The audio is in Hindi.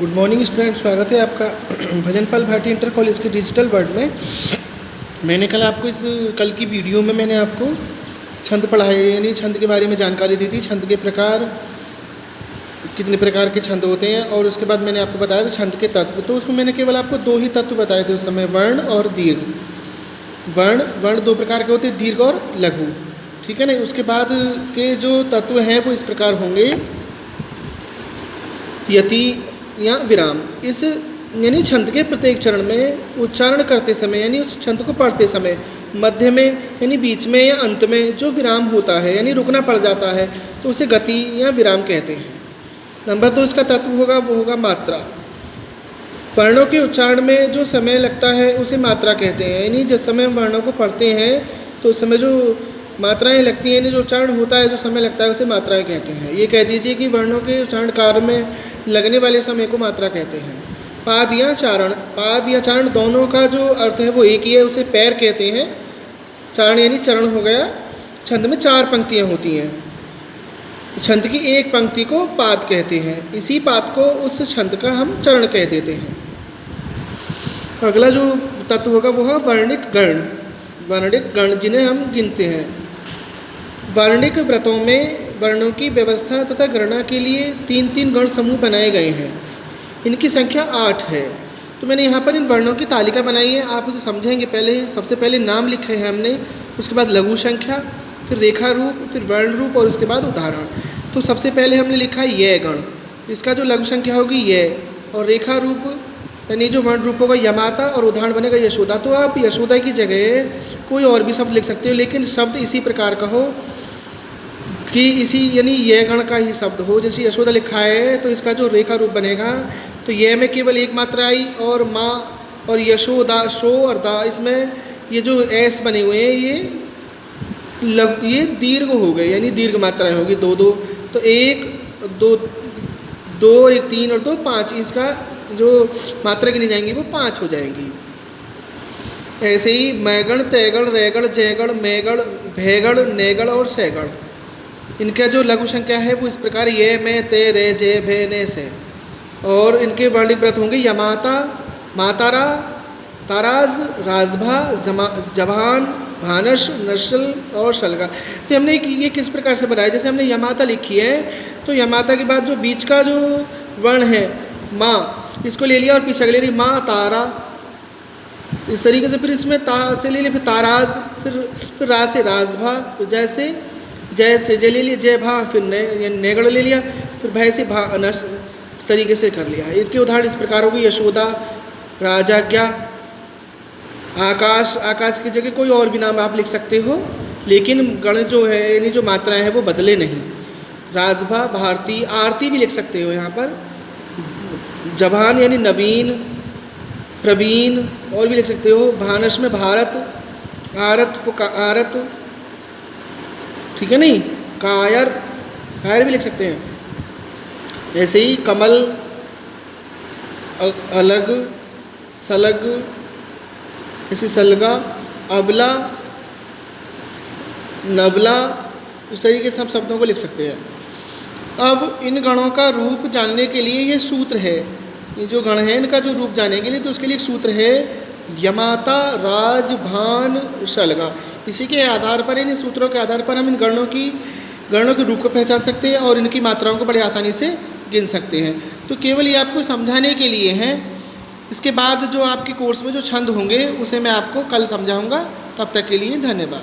गुड मॉर्निंग स्टूडेंट, स्वागत है आपका भजनपाल भाटी इंटर कॉलेज के डिजिटल वर्ल्ड में। मैंने कल की वीडियो में मैंने आपको छंद पढ़ाए, यानी छंद के बारे में जानकारी दी थी। छंद के प्रकार, कितने प्रकार के छंद होते हैं, और उसके बाद मैंने आपको बताया था छंद के तत्व। तो उसमें मैंने केवल आपको दो ही तत्व बताए थे उस समय, वर्ण और दीर्घ। वर्ण दो प्रकार के होते हैं, दीर्घ और लघु, ठीक है ना। उसके बाद के जो तत्व हैं वो इस प्रकार होंगे, यति या विराम। इस यानी छंद के प्रत्येक चरण में उच्चारण करते समय, यानी उस छंद को पढ़ते समय मध्य में यानी बीच में या अंत में जो विराम होता है, यानी रुकना पड़ जाता है, तो उसे गति या विराम कहते हैं। नंबर 2 इसका तत्व होगा, वो होगा मात्रा। वर्णों के उच्चारण में जो समय लगता है उसे मात्रा कहते हैं। यानी जिस समय हम वर्णों को पढ़ते हैं तो उस समय जो मात्राएं लगती हैं, यानी जो उच्चारण होता है, जो समय लगता है, उसे मात्राएं कहते हैं। ये कह दीजिए कि वर्णों के उच्चारण कार्य में लगने वाले समय को मात्रा कहते हैं। पाद या चारण दोनों का जो अर्थ है वो एक ही है, उसे पैर कहते हैं। चारण यानी चरण हो गया। छंद में 4 पंक्तियाँ होती हैं, छंद की एक पंक्ति को पाद कहते हैं। इसी पाद को उस छंद का हम चरण कह देते हैं। अगला जो तत्व होगा वो है वर्णिक गण, जिन्हें हम गिनते हैं। वर्णिक व्रतों में वर्णों की व्यवस्था तथा गणना के लिए 3-3 गण समूह बनाए गए हैं। इनकी संख्या 8 है। तो मैंने यहाँ पर इन वर्णों की तालिका बनाई है, आप उसे समझेंगे। सबसे पहले नाम लिखे हैं हमने, उसके बाद लघु संख्या, फिर रेखा रूप, फिर वर्ण रूप, और उसके बाद उदाहरण। तो सबसे पहले हमने लिखा है ये गण, इसका जो लघु संख्या होगी ये, और रेखा रूप यानी जो वर्ण रूप होगा यमाता, और उदाहरण बनेगा यशोदा। तो आप यशोदा की जगह कोई और भी शब्द लिख सकते हो, लेकिन शब्द इसी प्रकार का हो कि इसी यानी ये गण का ही शब्द हो। जैसे यशोदा लिखा है तो इसका जो रेखा रूप बनेगा, तो ये में केवल एक मात्रा आई, और माँ और यशोदा, शो और दा, इसमें ये जो एस बने हुए हैं ये दीर्घ हो गए, यानी दीर्घ मात्राएं होगी 2-2। तो 1 2 और 1 3 और 2 5, इसका जो मात्रा गिनी जाएंगी वो 5 हो जाएंगी। ऐसे ही मैगण, तैगण, रैगण, जयगण, मैगण, भैगण, नैगण और सैगण, इनका जो लघु संख्या है वो इस प्रकार ये, मैं, ते, रे, जे, भे, ने, से। और इनके वर्णिक व्रत होंगे यमाता, मातारा, ताराज, राजभा, जबान, भानस, नर्सल और शलगा। तो हमने ये किस प्रकार से बनाया, जैसे हमने यमाता लिखी है तो यमाता के बाद जो बीच का जो वर्ण है माँ, इसको ले लिया और पीछे ले रही माँ तारा, इस तरीके से। फिर इसमें ता से ले लिया, फिर ताराज, फिर रा से राजभा, फिर जैसे जय से जय ले लिया, जय भा, फिर नेगड़ ले लिया, फिर भय से भा अनस, इस तरीके से कर लिया। इसके उदाहरण इस प्रकार होगी यशोदा, राजाज्ञा, आकाश की जगह कोई और भी नाम आप लिख सकते हो, लेकिन गण जो है यानी जो मात्राएं हैं वो बदले नहीं। राजभा, भारती, आरती भी लिख सकते हो यहाँ पर। जबान यानी नवीन, प्रवीण, और भी लिख सकते हो। भानस में भारत, आरत, ठीक है नहीं, कायर भी लिख सकते हैं। ऐसे ही कमल, अलग, सलग, ऐसे सलगा, अबला, नबला, इस तरीके से हम शब्दों को लिख सकते हैं। अब इन गणों का रूप जानने के लिए ये सूत्र है, ये जो गण है इनका जो रूप जानने के लिए, तो उसके लिए एक सूत्र है यमाता, राज, भान, शलगा। इसी के आधार पर, इन सूत्रों के आधार पर हम इन गणों के रूप को पहचान सकते हैं और इनकी मात्राओं को बड़े आसानी से गिन सकते हैं। तो केवल ये आपको समझाने के लिए हैं। इसके बाद जो आपके कोर्स में जो छंद होंगे उसे मैं आपको कल समझाऊंगा। तब तक के लिए धन्यवाद।